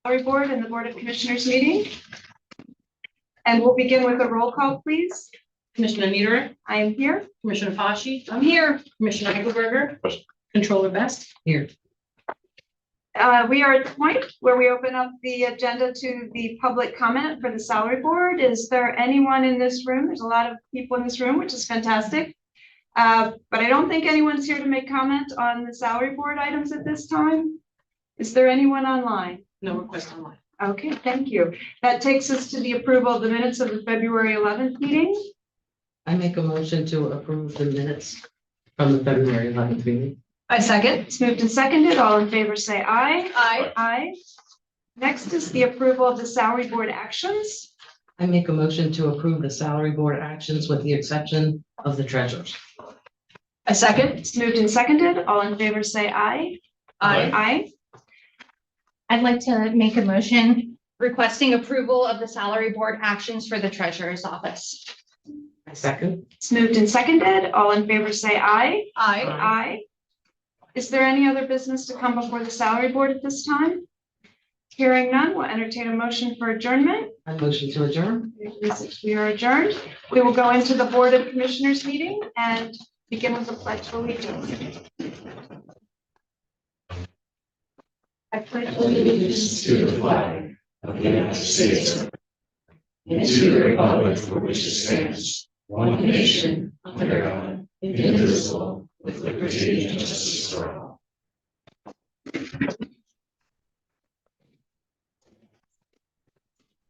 Salary Board and the Board of Commissioners meeting. And we'll begin with a roll call, please. Commissioner Niederer, I am here. Commissioner Fashi, I'm here. Commissioner Eichelberger, Controller Best. Here. We are at the point where we open up the agenda to the public comment for the Salary Board. Is there anyone in this room? There's a lot of people in this room, which is fantastic. But I don't think anyone's here to make comment on the Salary Board items at this time. Is there anyone online? No request online. Okay, thank you. That takes us to the approval of the minutes of the February 11th meeting. I make a motion to approve the minutes from the February 11th meeting. I second. It's moved and seconded. All in favor say aye. Aye. Aye. Next is the approval of the Salary Board actions. I make a motion to approve the salary board actions with the exception of the treasurers. I second. It's moved and seconded. All in favor say aye. Aye. Aye. I'd like to make a motion requesting approval of the salary board actions for the treasurer's office. I second. It's moved and seconded. All in favor say aye. Aye. Aye. Is there any other business to come before the Salary Board at this time? Hearing none, we'll entertain a motion for adjournment. I motion to adjourn. We are adjourned. We will go into the Board of Commissioners meeting and begin with the Pledge of Allegiance. I pledge allegiance to the flag of the United States and to the republic for which it stands, one nation, under God, indivisible, with liberty and justice for all.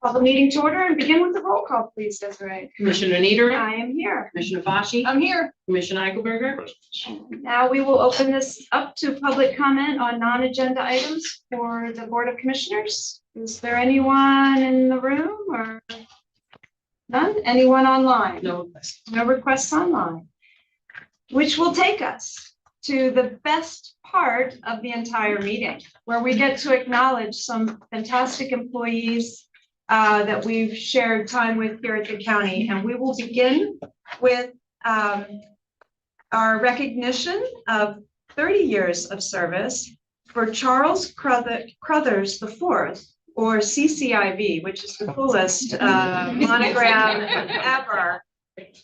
Call the meeting to order and begin with the roll call, please, Desiree. Commissioner Niederer, I am here. Commissioner Fashi, I'm here. Commissioner Eichelberger, Now we will open this up to public comment on non-agenda items for the Board of Commissioners. Is there anyone in the room or none? Anyone online? no request. No requests online. Which will take us to the best part of the entire meeting, where we get to acknowledge some fantastic employees that we've shared time with here at the county. And we will begin with our recognition of 30 years of service for Charles Crothers IV, or CCIV, which is the coolest monogram ever.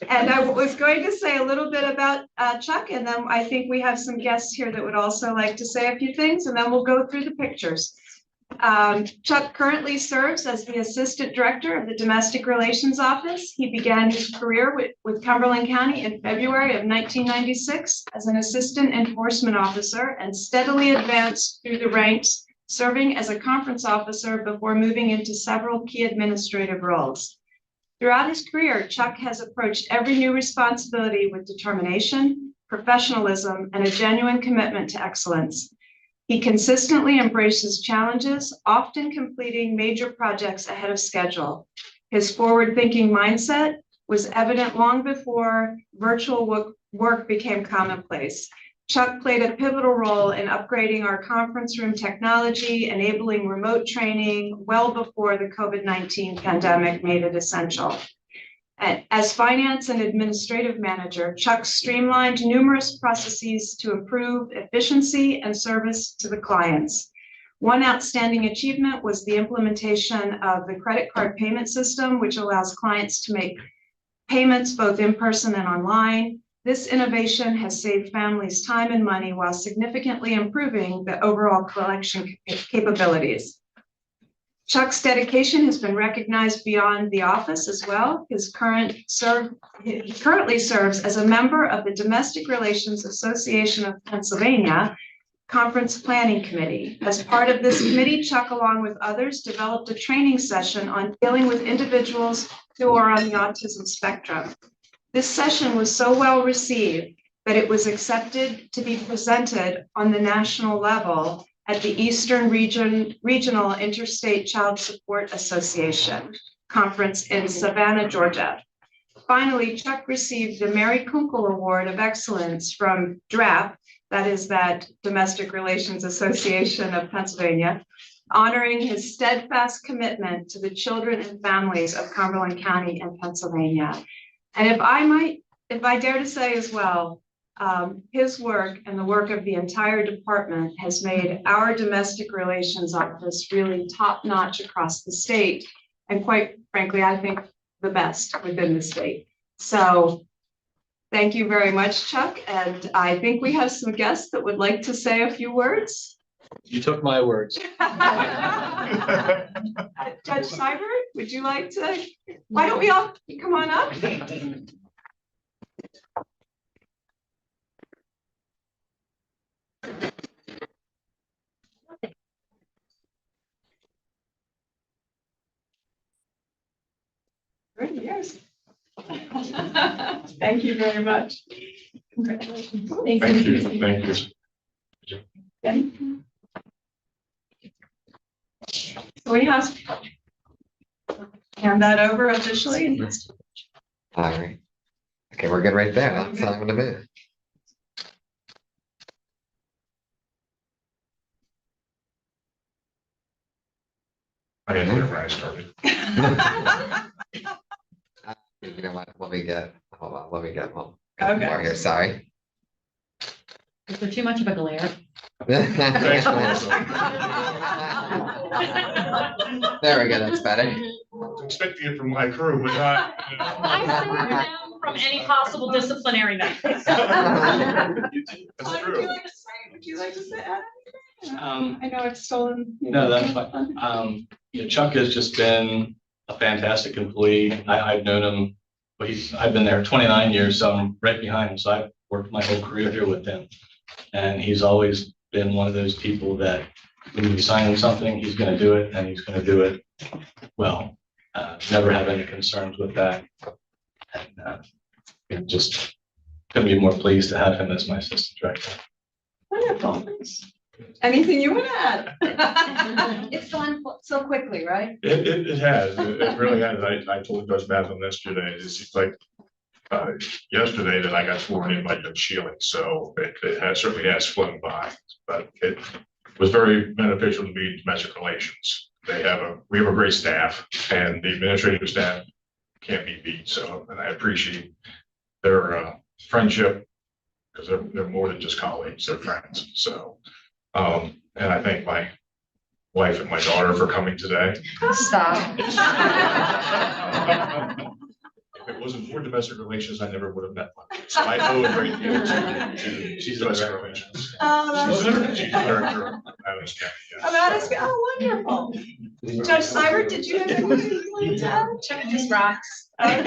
And I was going to say a little bit about Chuck, and then I think we have some guests here that would also like to say a few things, and then we'll go through the pictures. Chuck currently serves as the Assistant Director of the Domestic Relations Office. He began his career with Cumberland County in February of 1996 as an Assistant Enforcement Officer and steadily advanced through the ranks, serving as a conference officer before moving into several key administrative roles. Throughout his career, Chuck has approached every new responsibility with determination, professionalism, and a genuine commitment to excellence. He consistently embraces challenges, often completing major projects ahead of schedule. His forward-thinking mindset was evident long before virtual work became commonplace. Chuck played a pivotal role in upgrading our conference room technology, enabling remote training well before the COVID-19 pandemic made it essential. As finance and administrative manager, Chuck streamlined numerous processes to improve efficiency and service to the clients. One outstanding achievement was the implementation of the credit card payment system, which allows clients to make payments both in person and online. This innovation has saved families time and money while significantly improving the overall collection capabilities. Chuck's dedication has been recognized beyond the office as well. He currently serves as a member of the Domestic Relations Association of Pennsylvania Conference Planning Committee. As part of this committee, Chuck, along with others, developed a training session on dealing with individuals who are on the autism spectrum. This session was so well received that it was accepted to be presented on the national level at the Eastern Regional Interstate Child Support Association conference in Savannah, Georgia. Finally, Chuck received the Mary Kunkel Award of Excellence from DRAP, that is that Domestic Relations Association of Pennsylvania, honoring his steadfast commitment to the children and families of Cumberland County and Pennsylvania. And if I dare to say as well, His work and the work of the entire department has made our domestic relations office really top-notch across the state. And quite frankly, I think the best within the state. So thank you very much, Chuck. And I think we have some guests that would like to say a few words. You took my words. Judge Seibert, would you like to? Why don't we all come on up? Yes. Thank you very much. Congratulations. Thank you, thank you. So we have hand that over officially. All right. Okay, we're good right there. That's all I'm gonna do. I didn't know where I started. You know what? Let me get, hold on, let me get one. Okay. More here, sorry. Is there too much of a glare? Thanks, Melissa. There we go, that's better. I was expecting it from my crew, but not. I saved them from any possible disciplinary measures. That's true. Would you like to say anything? Um, I know I've stolen. No, that's fine. Yeah, Chuck has just been a fantastic employee. I've known him, but I've been there 29 years, so I'm right behind him. So I've worked my whole career here with him. And he's always been one of those people that when you sign him something, he's going to do it, and he's going to do it well. Never have any concerns with that. And just couldn't be more pleased to have him as my assistant director. Wonderful. Anything you want to add? It's gone so quickly, right? It has, it really has. I told Judge Matham yesterday, it seems like yesterday that I got sworn in by Judge Shealy, so it has certainly has flown by, but it was very beneficial to me in domestic relations. We have a great staff, and the administrative staff can't be beat. So, and I appreciate their friendship, because they're more than just colleagues, they're friends. So, and I thank my wife and my daughter for coming today. Stop. If it wasn't for domestic relations, I never would have met one. So I owe a great deal to She's domestic a relations. Oh, She's a director of Adams County, yes. oh, wonderful. Judge Seibert, did you have anything you wanted to add? Chuck just rocks. Okay.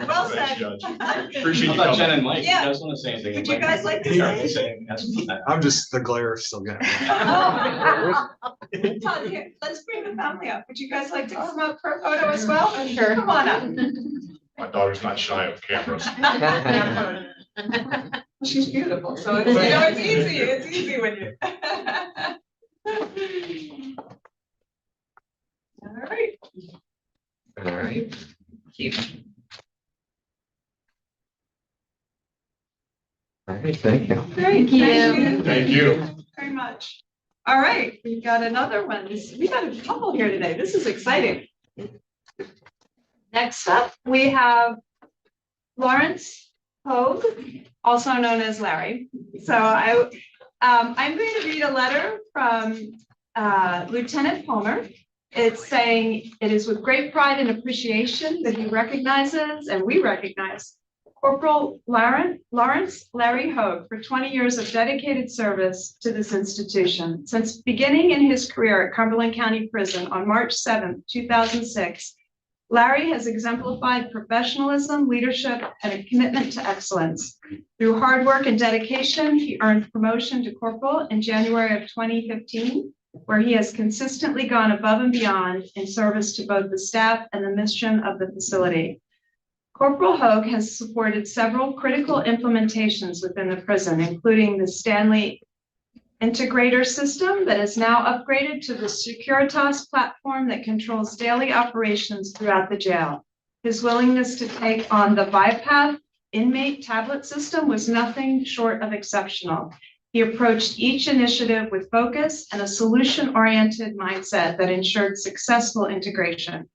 Well Thanks, said. Judge. Appreciate How you about Jen coming. and Mike? You Yeah. guys want to say anything? Would you guys like to say anything? I'm just, the glare is still good. Oh. Todd, here, let's bring the family up. Would you guys like to come up for a photo as well? Sure. Come on up. My daughter's not shy of cameras. She's beautiful, so it's, it's easy. It's easy when you. All right. All right. All right, thank you. Great. Thank you. Very much. All right, we've got another one. We got a couple here today. This is exciting. Next up, we have Lawrence Hogue, also known as Larry. So I'm going to read a letter from Lieutenant Palmer. It's saying, it is with great pride and appreciation that he recognizes, and we recognize, Corporal Lawrence Larry Hogue for 20 years of dedicated service to this institution. Since beginning in his career at Cumberland County Prison on March 7, 2006, Larry has exemplified professionalism, leadership, and a commitment to excellence. Through hard work and dedication, he earned promotion to corporal in January of 2015, where he has consistently gone above and beyond in service to both the staff and the mission of the facility. Corporal Hogue has supported several critical implementations within the prison, including the Stanley Integrator system that is now upgraded to the Securitas platform that controls daily operations throughout the jail. His willingness to take on the BiPath inmate tablet system was nothing short of exceptional. He approached each initiative with focus and a solution-oriented mindset that ensured successful integration.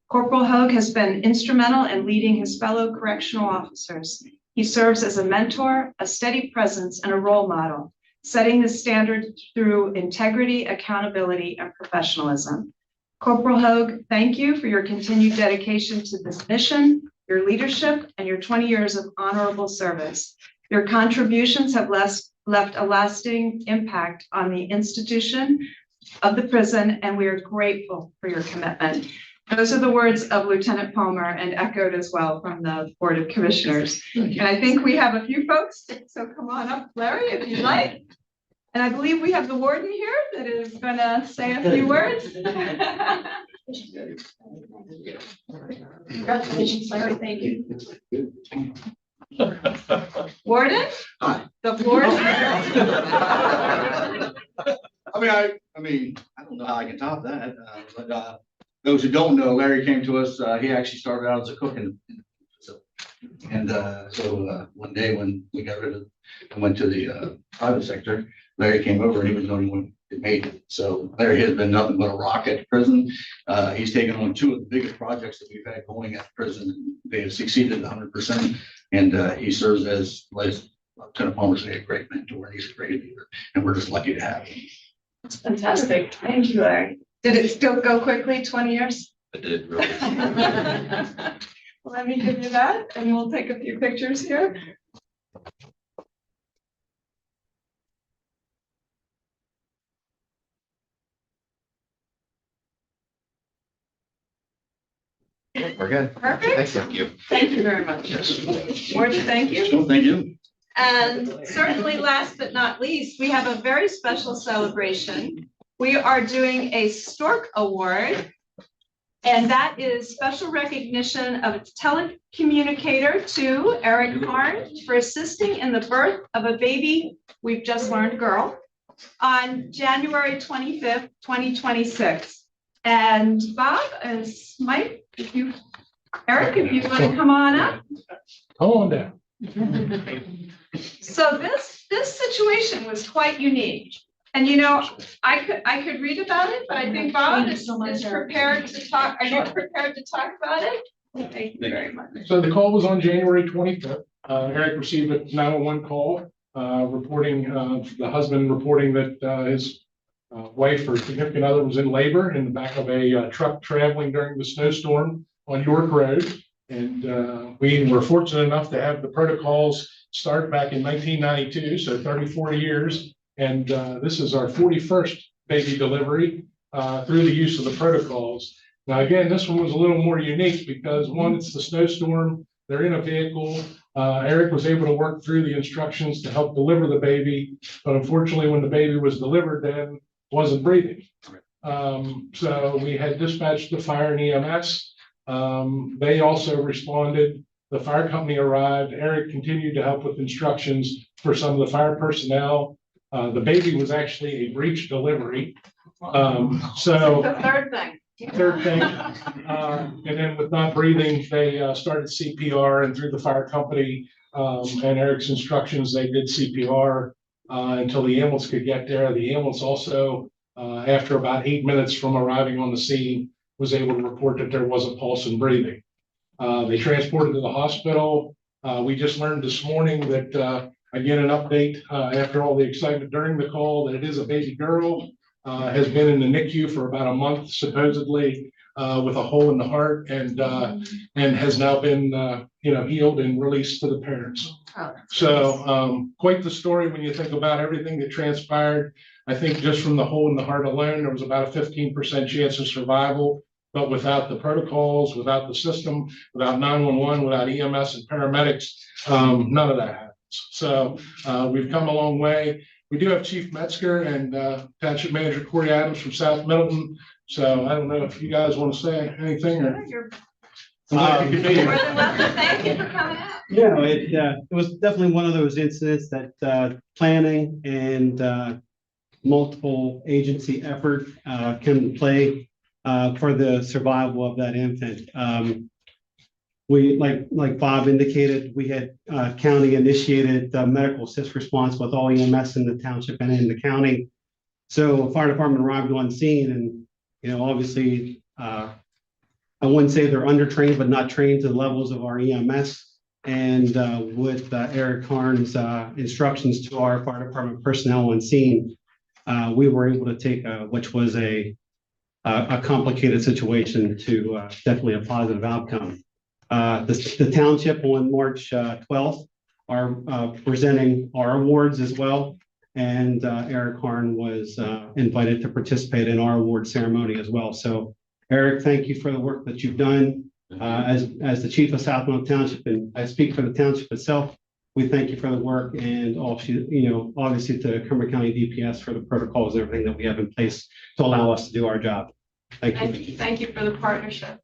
Corporal Hogue has been instrumental in leading his fellow correctional officers. He serves as a mentor, a steady presence, and a role model, setting the standard through integrity, accountability, and professionalism. Corporal Hogue, thank you for your continued dedication to this mission, your leadership, and your 20 years of honorable service. Your contributions have left a lasting impact on the institution of the prison, and we are grateful for your commitment. Those are the words of Lieutenant Palmer and echoed as well from the Board of Commissioners. And I think we have a few folks, so come on up, Larry, if you'd like. And I believe we have the warden here that is going to say a few words. Congratulations, Larry. Thank you. Warden? Hi. The floor is yours. I don't know how I can top that, but those who don't know, Larry came to us, he actually started out as a cook in the facility. And so one day when we got rid of, and went to the private sector, Larry came over and he was the only one that made it. So Larry has been nothing but a rock at the prison. He's taken on two of the biggest projects that we've had going at the prison. They have succeeded 100%. And he serves as Lieutenant Palmer said, a great mentor. He's a great leader, and we're just lucky to have him. That's fantastic. Thank you, Larry. Did it still go quickly, 20 years? It did really. Let me give you that, and we'll take a few pictures here. We're good. Perfect. Thank you. Thank you very much. Warden, thank you. So thank you. And certainly last but not least, we have a very special celebration. We are doing a Stork Award. And that is special recognition of its telecommunicator to Eric Harn for assisting in the birth of a baby, we've just learned, girl, on January 25th, 2026. And Bob and Mike, Eric, if you want to come on up. Come on down. So this situation was quite unique. And you know, I could read about it, but I think Bob is prepared to talk. Are you prepared to talk about it? Thank you very much. So the call was on January 25th. Eric received a 911 call reporting the husband reporting that his wife or significant other was in labor in the back of a truck traveling during the snowstorm on York Road. And we were fortunate enough to have the protocols start back in 1992, so 34 years. And this is our 41st baby delivery through the use of the protocols. Now, again, this one was a little more unique because one, it's the snowstorm, they're in a vehicle. Eric was able to work through the instructions to help deliver the baby, but unfortunately when the baby was delivered then wasn't breathing. So we had dispatched the fire and EMS. They also responded. The fire company arrived. Eric continued to help with instructions for some of the fire personnel. The baby was actually a breech delivery. So The third thing. and then with not breathing, they started CPR, and through the fire company and Eric's instructions, they did CPR until the ambulance could get there. The ambulance also, after about 8 minutes from arriving on the scene, was able to report that there was a pulse and breathing. They transported to the hospital. We just learned this morning that, again, an update after all the excitement during the call, that it is a baby girl, has been in the NICU for about a month, supposedly, with a hole in the heart, and has now been, healed and released to the parents. So quite the story when you think about everything that transpired. I think just from the hole in the heart alone, there was about a 15% chance of survival. But without the protocols, without the system, without 911, without EMS and paramedics, none of that happens. So we've come a long way. We do have Chief Metzger and Township Manager Corey Adams from South Middleton. So I don't know if you guys want to say anything or. You're more than welcome. Thank you for coming out. Yeah, it was definitely one of those incidents that planning and multiple agency effort can play for the survival of that infant. We, like Bob indicated, we had county initiated medical assist response with all EMS in the township and in the county. So fire department arrived on scene, and obviously I wouldn't say they're undertrained, but not trained to the levels of our EMS. And with Eric Harn's instructions to our fire department personnel on scene, we were able to take, which was a complicated situation, to definitely a positive outcome. The township on March 12th are presenting our awards as well. And Eric Harn was invited to participate in our award ceremony as well. So Eric, thank you for the work that you've done as the chief of South Monmouth Township, and I speak for the township itself. We thank you for the work, and also, obviously to Cumberland County DPS for the protocols and everything that we have in place to allow us to do our job. Thank you. Thank you for the partnership.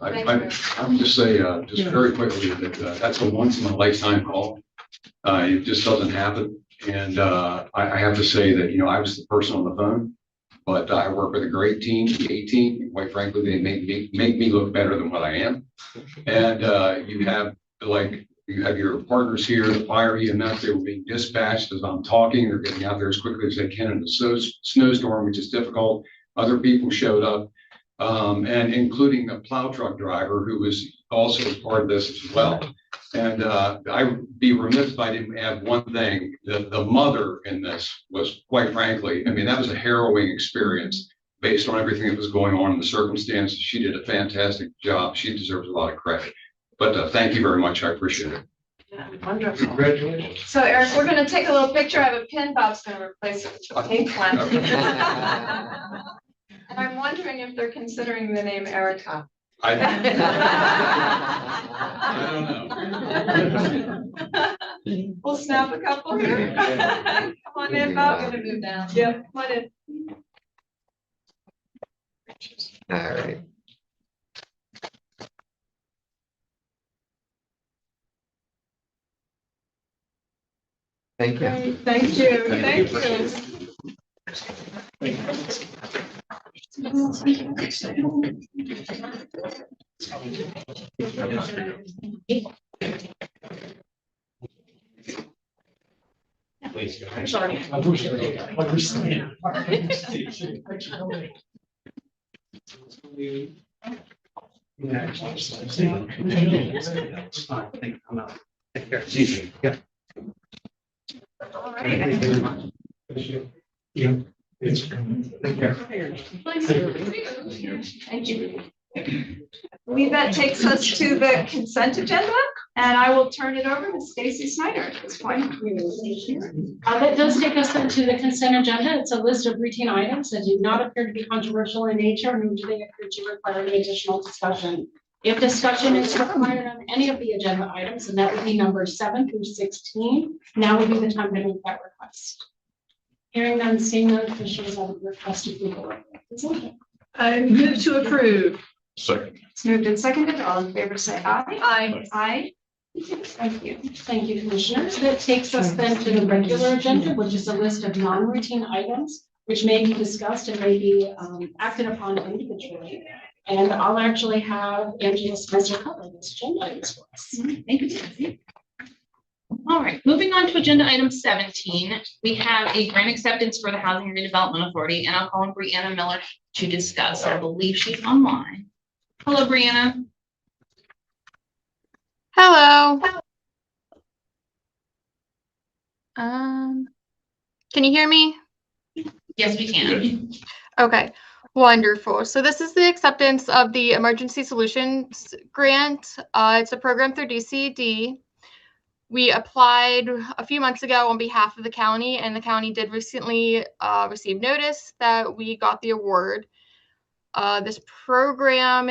I would just say, just very quickly, that that's a once in a lifetime call. It just doesn't happen. And I have to say that, I was the person on the phone, but I work with a great team, the A team. Quite frankly, they make me look better than what I am. And you have your partners here, the fire EMS, they were being dispatched as I'm talking. They're getting out there as quickly as they can in the snowstorm, which is difficult. Other people showed up, and including a plow truck driver who was also part of this as well. And I would be remiss if I didn't add one thing. The mother in this was, quite frankly, that was a harrowing experience based on everything that was going on in the circumstances. She did a fantastic job. She deserves a lot of credit. But thank you very much. I appreciate it. Yeah, wonderful. Congratulations. So Eric, we're going to take a little picture. I have a pin. Bob's going to replace it with a pink one. And I'm wondering if they're considering the name Erica. I don't know. We'll snap a couple here. Come on in, Bob. I'm going to move down. Yep, come on in. All right. Thank you. Okay, thank you. Thank Yeah. All right. Yeah. Thank you. I believe that takes us to the consent agenda, and I will turn it over to Stacy Snyder at this point. That does take us then to the consent agenda. It's a list of routine items that do not appear to be controversial in nature, nor do they appear to require any additional discussion. If discussion is required on any of the agenda items, and that would be numbers 7 through 16, now would be the time to make that request. Hearing none, seeing none, officials have requested approval. I move to approve. Second. It's moved and seconded. All in favor, say aye. Aye. Aye. Thank you. Thank you, Commissioners. That takes us then to the regular agenda, which is a list of non-routine items, which may be discussed and may be acted upon individually. And I'll actually have Angela Spencer cover this agenda items for us. Thank you, Stacy. All right, moving on to agenda item 17, we have a grant acceptance for the Housing Redevelopment Authority, and I'll call on Brianna Miller to discuss. I believe she's online. Hello, Brianna. Hello. Can you hear me? Yes, we can. Okay, wonderful. So this is the acceptance of the Emergency Solutions Grant. It's a program through DCD. We applied a few months ago on behalf of the county, and the county did recently receive notice that we got the award. This program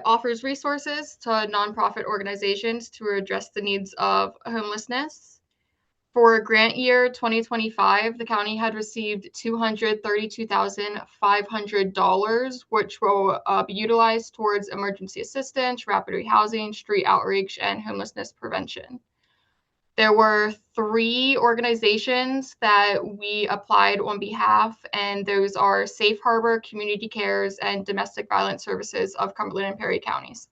offers resources to nonprofit organizations to address the needs of homelessness. For grant year 2025, the county had received $232,500, which will be utilized towards emergency assistance, rapid rehousing, street outreach, and homelessness prevention. There were 3 organizations that we applied on behalf, and those are Safe Harbor, Community Cares, and Domestic Violence Services of Cumberland and Perry counties.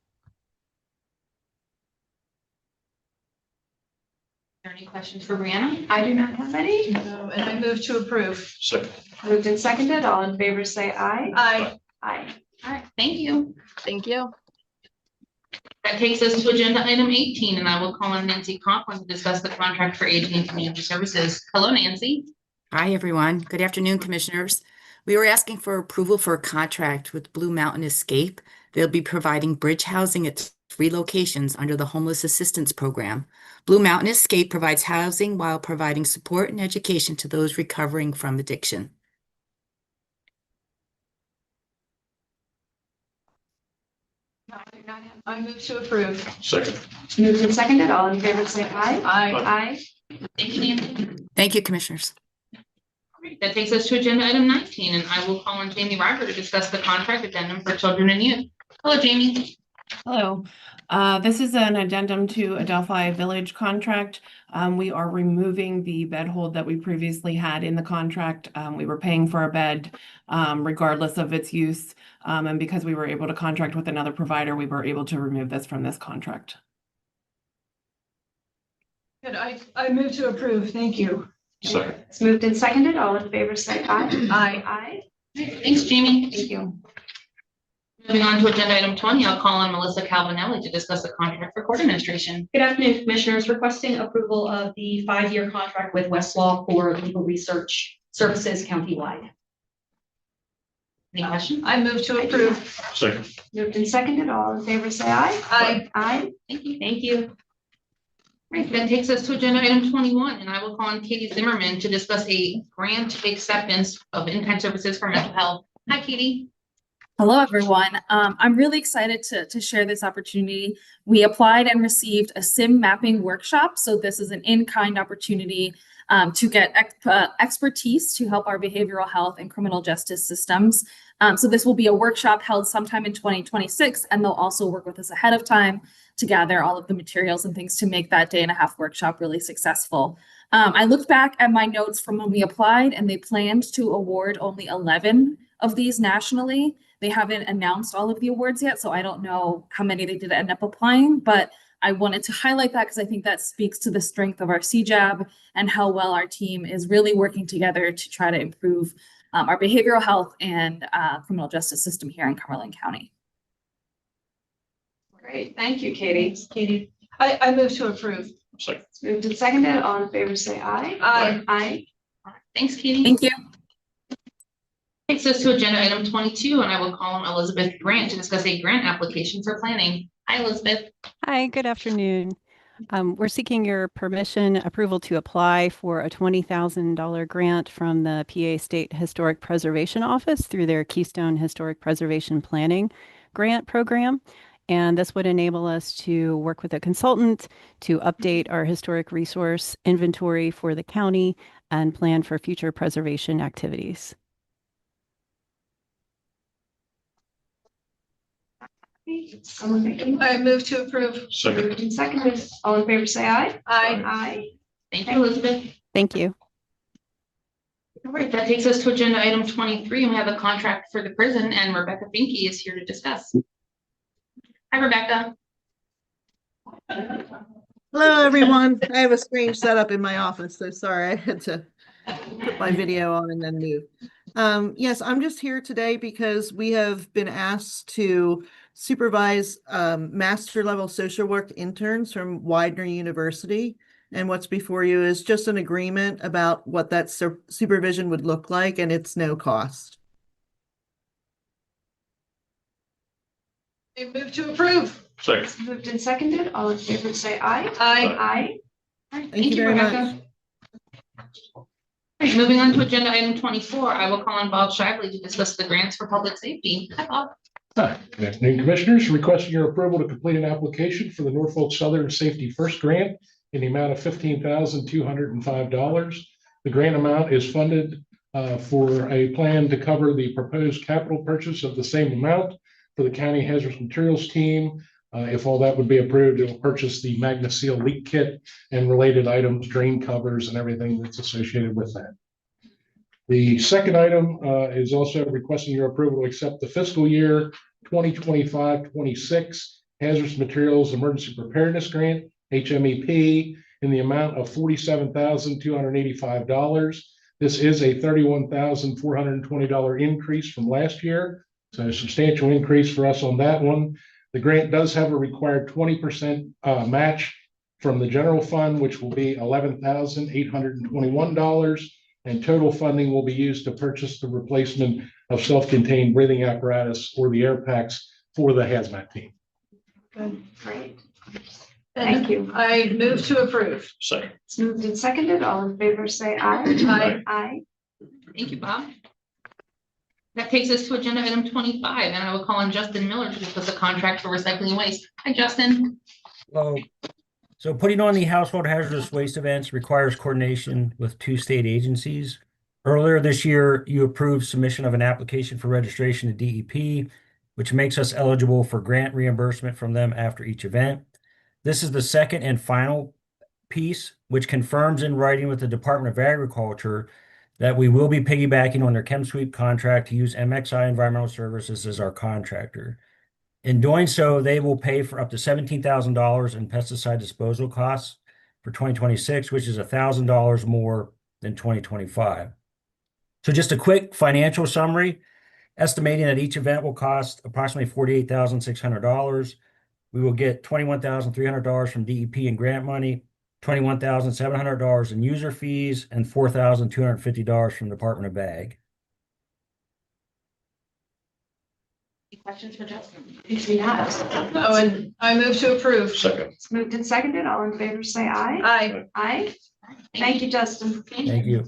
Are there any questions for Brianna? I do not have any, and I move to approve. Second. Moved and seconded. All in favor, say aye. Aye. Aye. All right, thank you. Thank you. That takes us to agenda item 18, and I will call on Nancy Conklin to discuss the contract for aging and community services. Hello, Nancy. Hi, everyone. Good afternoon, Commissioners. We were asking for approval for a contract with Blue Mountain Escape. They'll be providing bridge housing at 3 locations under the Homeless Assistance Program. Blue Mountain Escape provides housing while providing support and education to those recovering from addiction. I move to approve. Second. Moved and seconded, all in favor, say aye. Aye. Thank you, Nancy. Thank you, Commissioners. Great. That takes us to agenda item 19, and I will call on Jamie River to discuss the contract addendum for children and youth. Hello, Jamie. Hello. This is an addendum to Adelphi Village contract. We are removing the bed hold that we previously had in the contract. We were paying for a bed regardless of its use. And because we were able to contract with another provider, we were able to remove this from this contract. Good. I move to approve. Thank you. Second. It's moved and seconded, all in favor, say aye. Aye. Thanks, Jamie. Thank you. Moving on to agenda item 20, I'll call on Melissa Calvinelli to discuss the contract for court administration. Good afternoon, Commissioners. Requesting approval of the 5-year contract with Westlaw for legal research services countywide. Any questions? I move to approve. Second. Moved and seconded, all in favor, say aye. Aye. Aye. Thank you. Thank you. Great, that takes us to agenda item 21, and I will call on Katie Zimmerman to discuss a grant acceptance of in-kind services for mental health. Hi, Katie. Hello, everyone. I'm really excited to share this opportunity. We applied and received a SIM mapping workshop. So this is an in-kind opportunity to get expertise to help our behavioral health and criminal justice systems. So this will be a workshop held sometime in 2026, and they'll also work with us ahead of time to gather all of the materials and things to make that day-and-a-half workshop really successful. I looked back at my notes from when we applied, and they planned to award only 11 of these nationally. They haven't announced all of the awards yet, so I don't know how many they did end up applying, but I wanted to highlight that because I think that speaks to the strength of our CJAB and how well our team is really working together to try to improve our behavioral health and criminal justice system here in Cumberland County. Great. Thank you, Katie. Katie. I move to approve. Second. It's moved and seconded, all in favor, say aye. Aye. Aye. Thanks, Katie. Thank you. Takes us to agenda item 22, and I will call on Elizabeth Grant to discuss a grant application for planning. Hi, Elizabeth. Hi, good afternoon. We're seeking your permission, approval to apply for a $20,000 grant from the PA State Historic Preservation Office through their Keystone Historic Preservation Planning Grant Program. And this would enable us to work with a consultant to update our historic resource inventory for the county and plan for future preservation activities. I move to approve. Second. Moved and seconded, all in favor, say aye. Aye. Aye. Thank you, Elizabeth. Thank you. All right, that takes us to agenda item 23, and we have a contract for the prison, and Rebecca Finke is here to discuss. Hi, Rebecca. Hello, everyone. I have a strange setup in my office, so sorry I had to put my video on and then move. Yes, I'm just here today because we have been asked to supervise master level social work interns from Widener University. And what's before you is just an agreement about what that supervision would look like, and it's no cost. I move to approve. Second. Moved and seconded, all in favor, say aye. Aye. Aye. All right, Thank you very Rebecca. All right, moving on to agenda item 24, I will call on Bob Shively to discuss the grants for public safety. Hi, Bob. Hi, good afternoon, Commissioners. Requesting your approval to complete an application for the Norfolk Southern Safety First Grant in the amount of $15,205. The grant amount is funded for a plan to cover the proposed capital purchase of the same amount for the county hazardous materials team. If all that would be approved, it will purchase the Magna Seal leak kit and related items, drain covers, and everything that's associated with that. The second item is also requesting your approval to accept the fiscal year 2025-26 Hazardous Materials Emergency Preparedness Grant, HMEP, in the amount of $47,285. This is a $31,420 increase from last year. So a substantial increase for us on that one. The grant does have a required 20% match from the general fund, which will be $11,821. And total funding will be used to purchase the replacement of self-contained breathing apparatus or the air packs for the hazmat team. Good, great. Thank you. I move to approve. Second. It's moved and seconded. All in favor, say aye. Aye. Aye. Thank you, Bob. That takes us to agenda item 25, and I will call on Justin Miller to discuss a contract for recycling waste. Hi, Justin. Hello. So putting on the household hazardous waste events requires coordination with 2 state agencies. Earlier this year, you approved submission of an application for registration to DEP, which makes us eligible for grant reimbursement from them after each event. This is the second and final piece, which confirms in writing with the Department of Agriculture that we will be piggybacking on their ChemSweep contract to use MXI Environmental Services as our contractor. In doing so, they will pay for up to $17,000 in pesticide disposal costs for 2026, which is $1,000 more than 2025. So just a quick financial summary, estimating that each event will cost approximately $48,600. We will get $21,300 from DEP in grant money, $21,700 in user fees, and $4,250 from the Department of Ag. Any questions for Justin? Oh, and I move to approve. Second. It's moved and seconded. All in favor, say aye. Aye. Aye. Thank you, Justin. Thank you.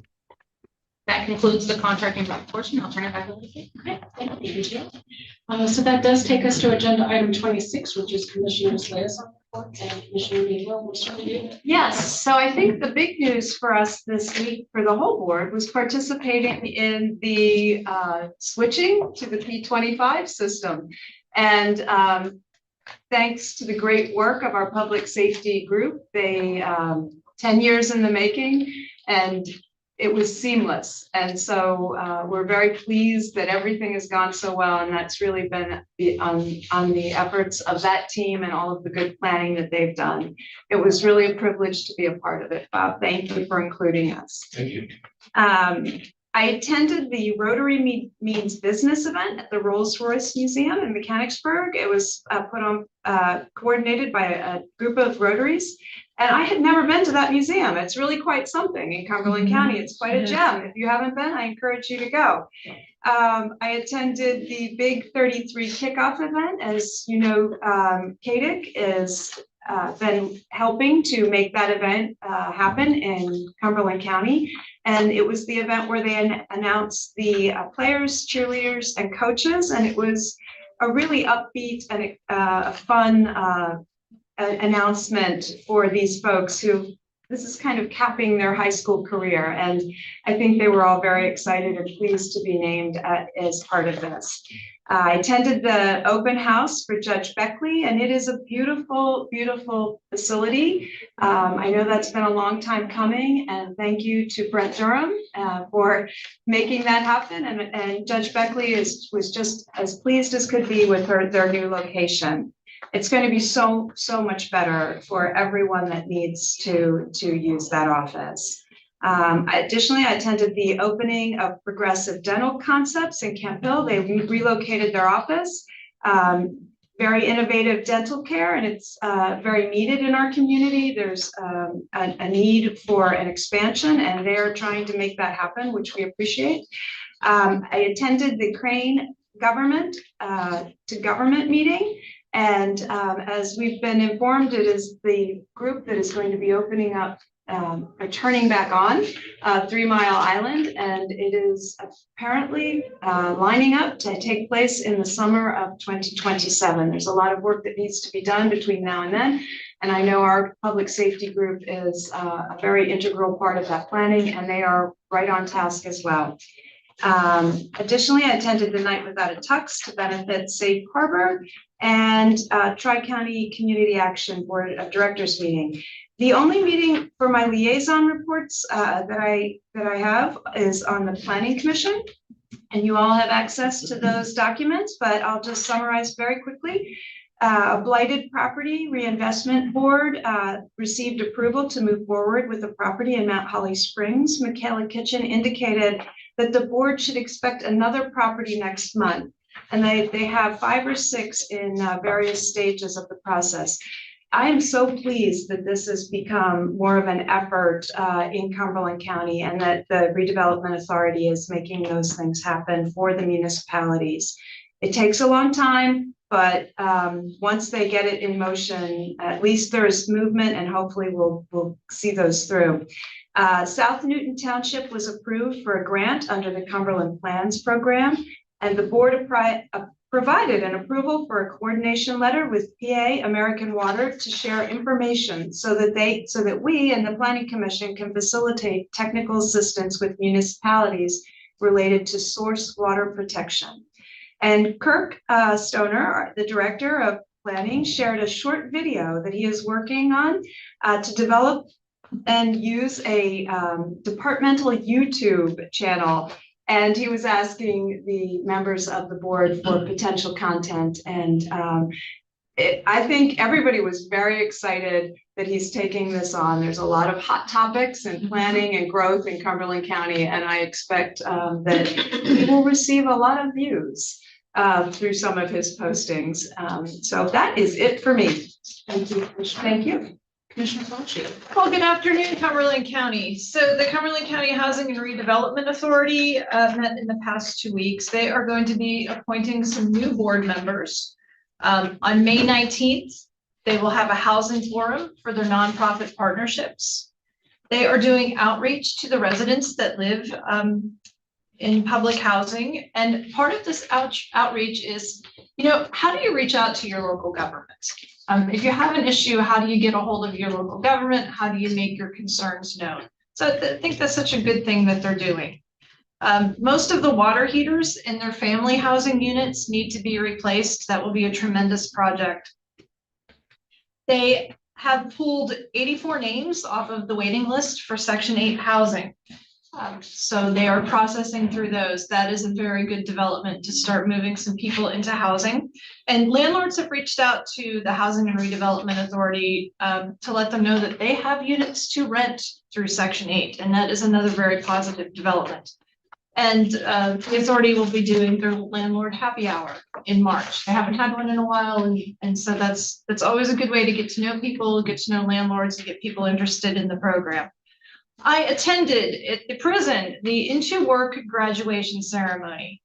That concludes the contracting portion. I'll turn it back over to you. Okay, thank you, Jill. So that does take us to agenda item 26, which is Commissioner's liaison reports, and Commissioner Needwell will start with you. Yes, so I think the big news for us this week for the whole board was participating in the switching to the P25 system. And thanks to the great work of our public safety group, they 10 years in the making, and it was seamless. And so we're very pleased that everything has gone so well. And that's really been on the efforts of that team and all of the good planning that they've done. It was really a privilege to be a part of it, Bob. Thank you for including us. Thank you. I attended the Rotary Means Business event at the Rolls-Royce Museum in Mechanicsburg. It was put on, coordinated by a group of Rotaries. And I had never been to that museum. It's really quite something in Cumberland County. It's quite a gem. If you haven't been, I encourage you to go. I attended the Big 33 kickoff event. As you know, KDIC is been helping to make that event happen in Cumberland County. And it was the event where they announced the players, cheerleaders, and coaches. And it was a really upbeat and a fun announcement for these folks who, this is kind of capping their high school career. And I think they were all very excited and pleased to be named as part of this. I attended the open house for Judge Beckley, and it is a beautiful, beautiful facility. I know that's been a long time coming, and thank you to Brent Durham for making that happen. And Judge Beckley was just as pleased as could be with their new location. It's going to be so much better for everyone that needs to use that office. Additionally, I attended the opening of Progressive Dental Concepts in Camp Hill. They relocated their office. Very innovative dental care, and it's very needed in our community. There's a need for an expansion, and they're trying to make that happen, which we appreciate. I attended the Crane Government to Government meeting. And as we've been informed, it is the group that is going to be opening up or turning back on 3 Mile Island. And it is apparently lining up to take place in the summer of 2027. There's a lot of work that needs to be done between now and then. And I know our public safety group is a very integral part of that planning, and they are right on task as well. Additionally, I attended the Night Without a Tux to benefit Safe Harbor and Tri-County Community Action Board of Directors meeting. The only meeting for my liaison reports that I have is on the Planning Commission, and you all have access to those documents, but I'll just summarize very quickly. A Blighted Property Reinvestment Board received approval to move forward with the property in Mount Holly Springs. Michaela Kitchen indicated that the board should expect another property next month. And they have 5 or 6 in various stages of the process. I am so pleased that this has become more of an effort in Cumberland County, and that the redevelopment authority is making those things happen for the municipalities. It takes a long time, but once they get it in motion, at least there's movement, and hopefully we'll see those through. South Newton Township was approved for a grant under the Cumberland Plans program, and the board provided an approval for a coordination letter with PA American Water to share information so that we and the Planning Commission can facilitate technical assistance with municipalities related to source water protection. And Kirk Stoner, the director of planning, shared a short video that he is working on to develop and use a departmental YouTube channel. And he was asking the members of the board for potential content. And I think everybody was very excited that he's taking this on. There's a lot of hot topics and planning and growth in Cumberland County, and I expect that he will receive a lot of views through some of his postings. So that is it for me. Thank you. Thank you. Commissioner Fauci. Well, good afternoon, Cumberland County. So the Cumberland County Housing and Redevelopment Authority met in the past 2 weeks. They are going to be appointing some new board members. On May 19th, they will have a housing forum for their nonprofit partnerships. They are doing outreach to the residents that live in public housing. And part of this outreach is, how do you reach out to your local government? If you have an issue, how do you get a hold of your local government? How do you make your concerns known? So I think that's such a good thing that they're doing. Most of the water heaters in their family housing units need to be replaced. That will be a tremendous project. They have pulled 84 names off of the waiting list for Section 8 housing. So they are processing through those. That is a very good development to start moving some people into housing. And landlords have reached out to the Housing and Redevelopment Authority to let them know that they have units to rent through Section 8. And that is another very positive development. And the authority will be doing their landlord happy hour in March. They haven't had one in a while. And so that's always a good way to get to know people, get to know landlords, and get people interested in the program. I attended at the prison the Into Work graduation ceremony.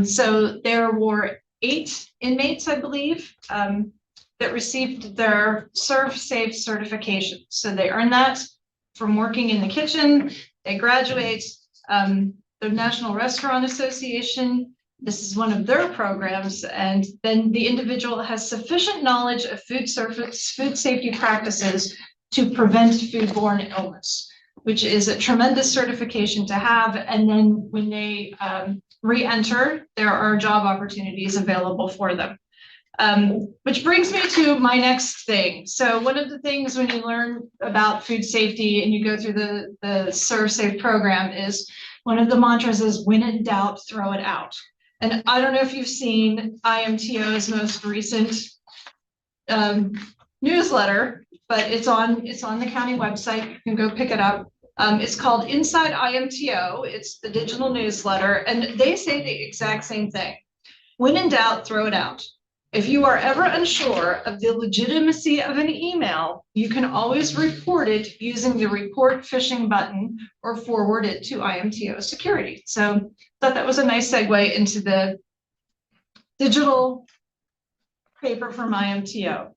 So there were 8 inmates, I believe, that received their Serve Safe certification. So they earned that from working in the kitchen. They graduate. The National Restaurant Association, this is one of their programs, and then the individual has sufficient knowledge of food safety practices to prevent foodborne illness, which is a tremendous certification to have. And then when they re-enter, there are job opportunities available for them. Which brings me to my next thing. So one of the things when you learn about food safety and you go through the Serve Safe program is one of the mantras is when in doubt, throw it out. And I don't know if you've seen IMTO's most recent newsletter, but it's on the county website. You can go pick it up. It's called Inside IMTO. It's the digital newsletter, and they say the exact same thing. When in doubt, throw it out. If you are ever unsure of the legitimacy of an email, you can always report it using the report phishing button or forward it to IMTO security. So I thought that was a nice segue into the digital paper from IMTO.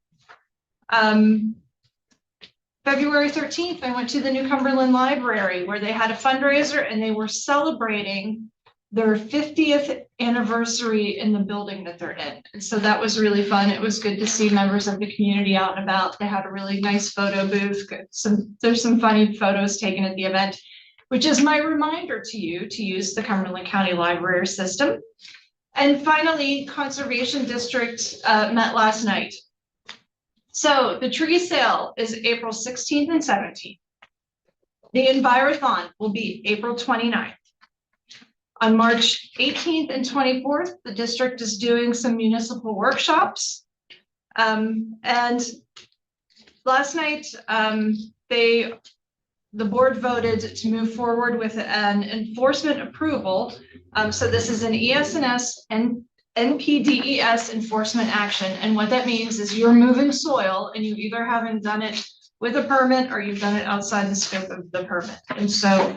February 13th, I went to the New Cumberland Library where they had a fundraiser and they were celebrating their 50th anniversary in the building that they're in. And so that was really fun. It was good to see members of the community out and about. They had a really nice photo booth. There's some funny photos taken at the event, which is my reminder to you to use the Cumberland County Library system. And finally, Conservation District met last night. So the tree sale is April 16th and 17th. The Envirothon will be April 29th. On March 18th and 24th, the district is doing some municipal workshops. And last night, the board voted to move forward with an enforcement approval. So this is an ES&S and NPDES enforcement action. And what that means is you're moving soil and you either haven't done it with a permit or you've done it outside the scope of the permit. And so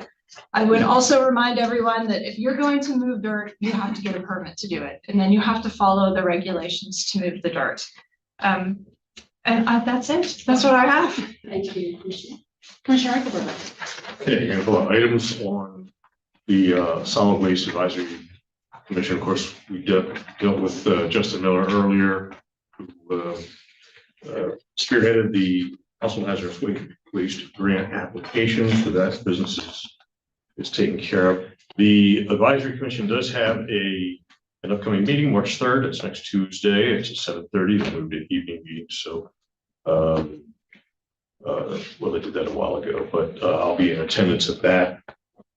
I would also remind everyone that if you're going to move dirt, you have to get a permit to do it. And then you have to follow the regulations to move the dirt. And that's it. That's what I have. Thank you, Commissioner. Commissioner Eichelberg. Okay, and for items on the Solid Waste Advisory Commission, of course, we dealt with Justin Miller earlier, who spearheaded the household hazardous waste grant application. So that business is taken care of. The Advisory Commission does have an upcoming meeting, March 3rd. It's next Tuesday. It's at 7:30. It's going to be an evening meeting. So, well, they did that a while ago, but I'll be in attendance at that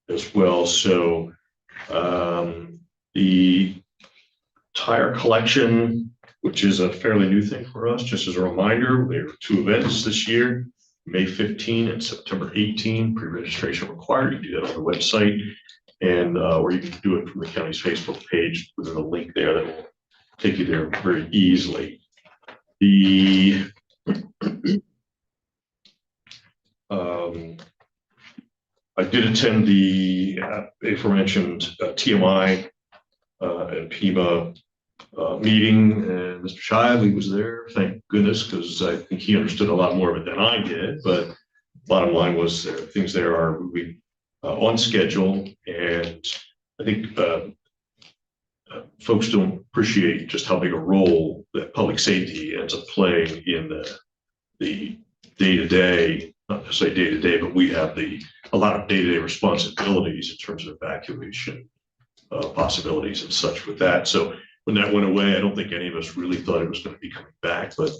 as well. So, the tire collection, which is a fairly new thing for us, just as a reminder, there are 2 events this year, May 15 and September 18, pre-registration required. You can do that on the website, and or you can do it from the county's Facebook page. There's a link there that will take you there very easily. The I did attend the aforementioned TMI and PEMA meeting, and Mr. Shively was there. Thank goodness, because I think he understood a lot more of it than I did. But bottom line was things there are moving on schedule, and I think folks don't appreciate just how big a role that public safety ends up playing in the day-to-day, not necessarily day-to-day, but we have a lot of day-to-day responsibilities in terms of evacuation possibilities and such with that. So when that went away, I don't think any of us really thought it was going to be coming back, but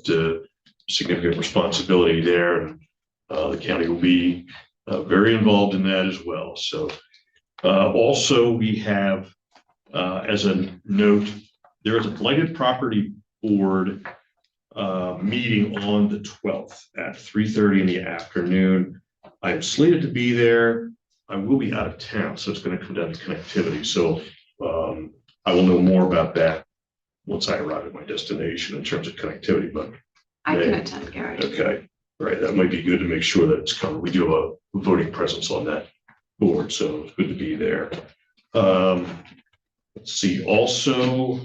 significant responsibility there. And the county will be very involved in that as well. So also we have, as a note, there is a blighted property board meeting on the 12th at 3:30 in the afternoon. I'm slated to be there. I will be out of town, so it's going to come down to connectivity. So I will know more about that once I arrive at my destination in terms of connectivity. But I can attend, Gary. okay, right. That might be good to make sure that it's coming. We do have a voting presence on that board, so it's good to be there. Let's see. Also,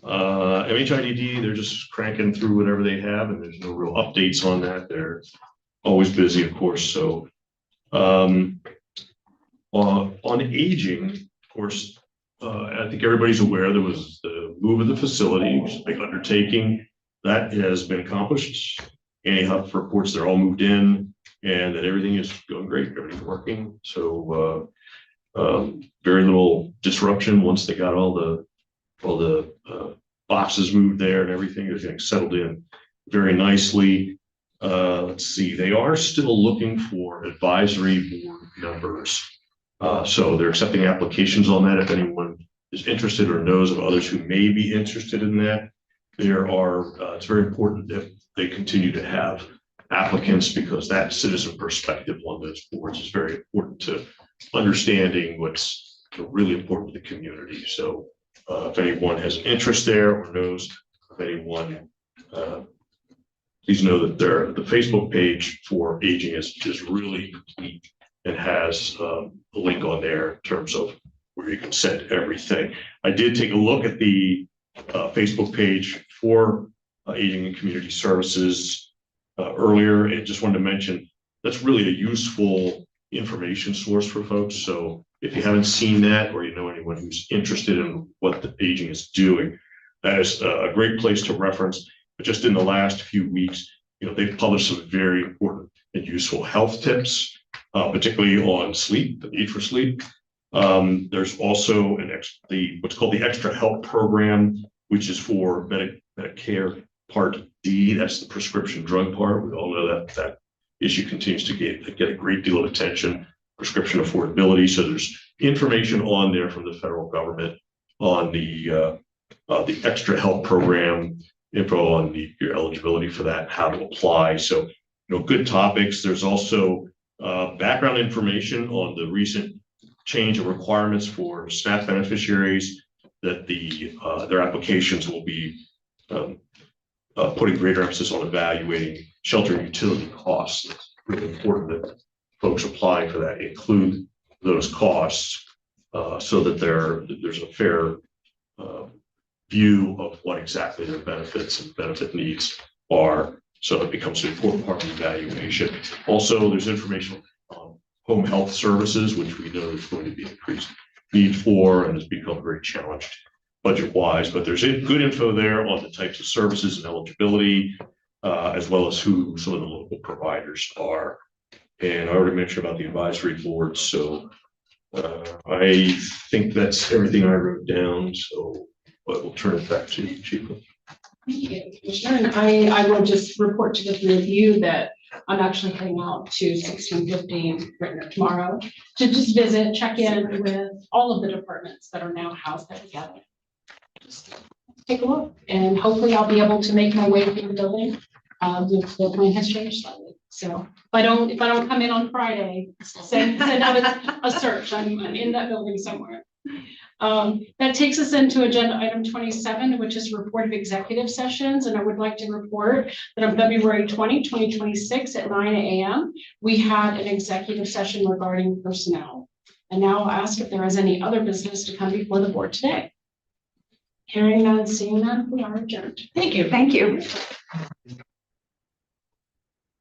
MHIDD, they're just cranking through whatever they have, and there's no real updates on that. They're always busy, of course. So on aging, of course, I think everybody's aware there was the move of the facility, which is a big undertaking. That has been accomplished. Annie Huff reports they're all moved in and that everything is going great, everything's working. So very little disruption once they got all the boxes moved there and everything is getting settled in very nicely. Let's see, they are still looking for advisory board members. So they're accepting applications on that. If anyone is interested or knows of others who may be interested in that, there are, it's very important that they continue to have applicants, because that citizen perspective on those boards is very important to understanding what's really important to the community. So if anyone has an interest there or knows of anyone, please know that the Facebook page for aging is really complete and has a link on there in terms of where you can send everything. I did take a look at the Facebook page for Aging and Community Services earlier, and just wanted to mention that's really a useful information source for folks. So if you haven't seen that, or you know anyone who's interested in what the aging is doing, that is a great place to reference. But just in the last few weeks, they've published some very important and useful health tips, particularly on sleep, the need for sleep. There's also what's called the Extra Help Program, which is for Medicare Part D. That's the prescription drug part. We all know that issue continues to get a great deal of attention, prescription affordability. So there's information on there from the federal government on the Extra Help Program, info on your eligibility for that, how to apply. So, good topics. There's also background information on the recent change of requirements for SNAP beneficiaries that their applications will be putting greater emphasis on evaluating shelter and utility costs. It's really important that folks applying for that include those costs so that there's a fair view of what exactly their benefits and benefit needs are. So it becomes an important part of the evaluation. Also, there's information on home health services, which we know there's going to be increased need for and has become very challenged budget-wise, but there's good info there on the types of services and eligibility, as well as who some of the local providers are. And I already mentioned about the advisory board, so I think that's everything I wrote down, so but we'll turn it back to you, Chief. Thank you, Commissioner. And I will just report to the three of you that I'm actually heading out to 1615 tomorrow to just visit, check in with all of the departments that are now housed there together. Just take a look, and hopefully I'll be able to make my way through the building. The plan has changed slightly, so if I don't come in on Friday, send out a search. I'm in that building somewhere. That takes us into agenda item 27, which is report of executive sessions. And I would like to report that on February 20, 2026 at 9 a.m., we had an executive session regarding personnel. And now I'll ask if there is any other business to come before the board today. Hearing none, seeing none, we are adjourned. Thank you. Thank you.